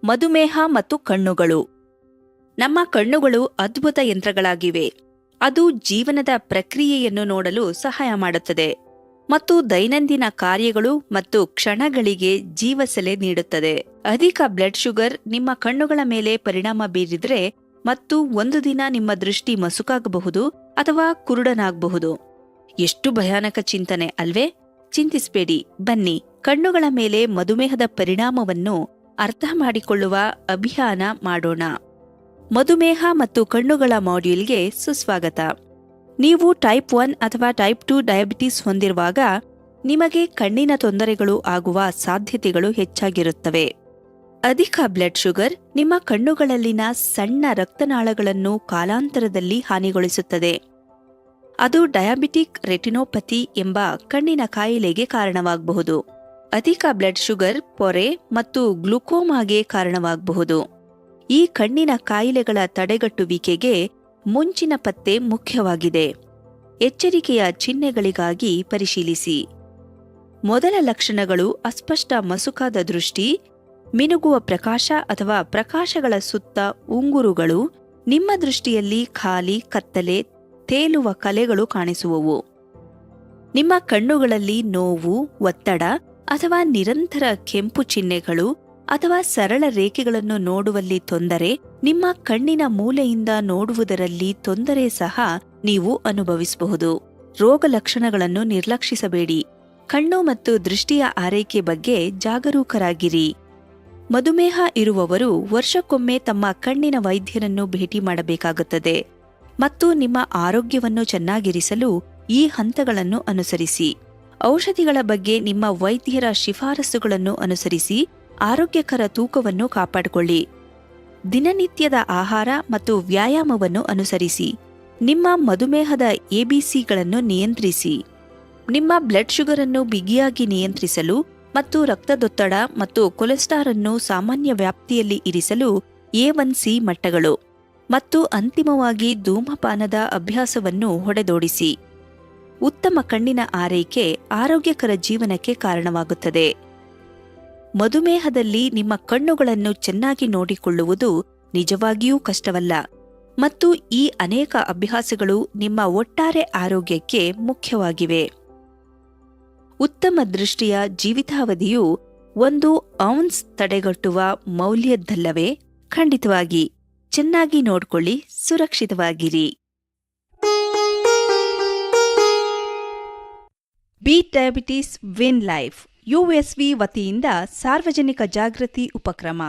ಮಧುಮೇಹ ಮತ್ತು ಕಣ್ಣುಗಳು. ನಮ್ಮ ಕಣ್ಣುಗಳು ಅದ್ಭುತ ಯಂತ್ರಗಳಾಗಿವೆ. ಅದು ಜೀವನದ ಪ್ರಕ್ರಿಯೆಯನ್ನು ನೋಡಲು ಸಹಾಯ ಮಾಡುತ್ತದೆ ಮತ್ತು ದೈನಂದಿನ ಕಾರ್ಯಗಳು ಮತ್ತು ಕ್ಷಣಗಳಿಗೆ ಜೀವಸೆಲೆ ನೀಡುತ್ತದೆ. ಅಧಿಕ ಬ್ಲಡ್ ಶುಗರ್ ನಿಮ್ಮ ಕಣ್ಣುಗಳ ಮೇಲೆ ಪರಿಣಾಮ ಬೀರಿದರೆ ಮತ್ತು ಒಂದು ದಿನ ನಿಮ್ಮ ದೃಷ್ಟಿ ಮಸುಕಾಗಬಹುದು ಅಥವಾ ಕುರುಡನಾಗಬಹುದು. ಎಷ್ಟು ಭಯಾನಕ ಚಿಂತನೆ ಅಲ್ವೇ? ಚಿಂತಿಸಬೇಡಿ, ಬನ್ನಿ ಕಣ್ಣುಗಳ ಮೇಲೆ ಮಧುಮೇಹದ ಪರಿಣಾಮವನ್ನು ಅರ್ಥ ಮಾಡಿಕೊಳ್ಳುವ ಅಭಿಯಾನ ಮಾಡೋಣ. ಮಧುಮೇಹ ಮತ್ತು ಕಣ್ಣುಗಳ ಮಾಡ್ಯೂಲ್ಗೆ ಸುಸ್ವಾಗತ. ನೀವು ಟೈಪ್ 1 ಅಥವಾ ಟೈಪ್ 2 ಡಯಾಬಿಟಿಸ್ ಹೊಂದಿರುವಾಗ ನಿಮಗೆ ಕಣ್ಣಿನ ತೊಂದರೆಗಳು ಆಗುವ ಸಾಧ್ಯತೆಗಳು ಹೆಚ್ಚಾಗಿರುತ್ತವೆ. ಅಧಿಕ ಬ್ಲಡ್ ಶುಗರ್ ನಿಮ್ಮ ಕಣ್ಣುಗಳಲ್ಲಿನ ಸಣ್ಣ ರಕ್ತನಾಳಗಳನ್ನು ಕಾಲಾಂತರದಲ್ಲಿ ಹಾನಿಗೊಳಿಸುತ್ತದೆ. ಅದು ಡಯಾಬಿಟಿಕ್ ರೆಟಿನೋಪತಿ ಎಂಬ ಕಣ್ಣಿನ ಕಾಯಿಲೆಗೆ ಕಾರಣವಾಗಬಹುದು. ಅಧಿಕ ಬ್ಲಡ್ ಶುಗರ್ ಪೊರೆ ಮತ್ತು ಗ್ಲುಕೋಮಾಗೆ ಕಾರಣವಾಗಬಹುದು. ಈ ಕಣ್ಣಿನ ಕಾಯಿಲೆಗಳ ತಡೆಗಟ್ಟುವಿಕೆಗೆ ಮುಂಚಿನ ಪತ್ತೆ ಮುಖ್ಯವಾಗಿದೆ. ಎಚ್ಚರಿಕೆಯ ಚಿಹ್ನೆಗಳಿಗಾಗಿ ಪರಿಶೀಲಿಸಿ. ಮೊದಲ ಲಕ್ಷಣಗಳು ಅಸ್ಪಷ್ಟ ಮಸುಕಾದ ದೃಷ್ಟಿ, ಮಿನುಗುವ ಪ್ರಕಾಶ ಅಥವಾ ಪ್ರಕಾಶಗಳ ಸುತ್ತ ಉಂಗುರುಗಳು, ನಿಮ್ಮ ದೃಷ್ಟಿಯಲ್ಲಿ ಖಾಲಿ ಕತ್ತಲೆ, ತೇಲುವ ಕಲೆಗಳು ಕಾಣಿಸುವವು. ನಿಮ್ಮ ಕಣ್ಣುಗಳಲ್ಲಿ ನೋವು, ಒತ್ತಡ ಅಥವಾ ನಿರಂತರ ಕೆಂಪು ಚಿಹ್ನೆಗಳು ಅಥವಾ ಸರಳ ರೇಖೆಗಳನ್ನು ನೋಡುವಲ್ಲಿ ತೊಂದರೆ, ನಿಮ್ಮ ಕಣ್ಣಿನ ಮೂಲೆಯಿಂದ ನೋಡುವುದರಲ್ಲಿ ತೊಂದರೆ ಸಹ ನೀವು ಅನುಭವಿಸಬಹುದು. ರೋಗ ಲಕ್ಷಣಗಳನ್ನು ನಿರ್ಲಕ್ಷಿಸಬೇಡಿ. ಕಣ್ಣು ಮತ್ತು ದೃಷ್ಟಿಯ ಆರೈಕೆ ಬಗ್ಗೆ ಜಾಗರೂಕರಾಗಿರಿ. ಮಧುಮೇಹ ಇರುವವರು ವರ್ಷಕ್ಕೊಮ್ಮೆ ತಮ್ಮ ಕಣ್ಣಿನ ವೈದ್ಯರನ್ನು ಭೇಟಿ ಮಾಡಬೇಕಾಗುತ್ತದೆ ಮತ್ತು ನಿಮ್ಮ ಆರೋಗ್ಯವನ್ನು ಚೆನ್ನಾಗಿರಿಸಲು ಈ ಹಂತಗಳನ್ನು ಅನುಸರಿಸಿ. ಔಷಧಿಗಳ ಬಗ್ಗೆ ನಿಮ್ಮ ವೈದ್ಯರ ಶಿಫಾರಸುಗಳನ್ನು ಅನುಸರಿಸಿ ಆರೋಗ್ಯಕರ ತೂಕವನ್ನು ಕಾಪಾಡಿಕೊಳ್ಳಿ. ದಿನನಿತ್ಯದ ಆಹಾರ ಮತ್ತು ವ್ಯಾಯಾಮವನ್ನು ಅನುಸರಿಸಿ. ನಿಮ್ಮ ಮಧುಮೇಹದ ಎಬಿಸಿಗಳನ್ನು ನಿಯಂತ್ರಿಸಿ. ನಿಮ್ಮ ಬ್ಲಡ್ ಶುಗರ್ ಅನ್ನು ಬಿಗಿಯಾಗಿ ನಿಯಂತ್ರಿಸಲು ಮತ್ತು ರಕ್ತದೊತ್ತಡ ಮತ್ತು ಕೊಲೆಸ್ಟ್ರಾಲ್ ಅನ್ನು ಸಾಮಾನ್ಯ ವ್ಯಾಪ್ತಿಯಲ್ಲಿ ಇರಿಸಲು A1C ಮಟ್ಟಗಳು ಮತ್ತು ಅಂತಿಮವಾಗಿ ಧೂಮಪಾನದ ಅಭ್ಯಾಸವನ್ನು ಹೊಡೆದೋಡಿಸಿ. ಉತ್ತಮ ಕಣ್ಣಿನ ಆರೈಕೆ ಆರೋಗ್ಯಕರ ಜೀವನಕ್ಕೆ ಕಾರಣವಾಗುತ್ತದೆ. ಮಧುಮೇಹದಲ್ಲಿ ನಿಮ್ಮ ಕಣ್ಣುಗಳನ್ನು ಚೆನ್ನಾಗಿ ನೋಡಿಕೊಳ್ಳುವುದು ನಿಜವಾಗಿಯೂ ಕಷ್ಟವಲ್ಲ ಮತ್ತು ಈ ಅನೇಕ ಅಭ್ಯಾಸಗಳು ನಿಮ್ಮ ಒಟ್ಟಾರೆ ಆರೋಗ್ಯಕ್ಕೆ ಮುಖ್ಯವಾಗಿವೆ. ಉತ್ತಮ ದೃಷ್ಟಿಯ ಜೀವಿತಾವಧಿಯು 1 ಔನ್ಸ್ ತಡೆಗಟ್ಟುವ ಮೌಲ್ಯದ್ದಲ್ಲವೇ? ಖಂಡಿತವಾಗಿ. ಚೆನ್ನಾಗಿ ನೋಡ್ಕೊಳ್ಳಿ, ಸುರಕ್ಷಿತವಾಗಿರಿ. Beat diabetes win life USV ವತಿಯಿಂದ ಸಾರ್ವಜನಿಕ ಜಾಗೃತಿ ಉಪಕ್ರಮ.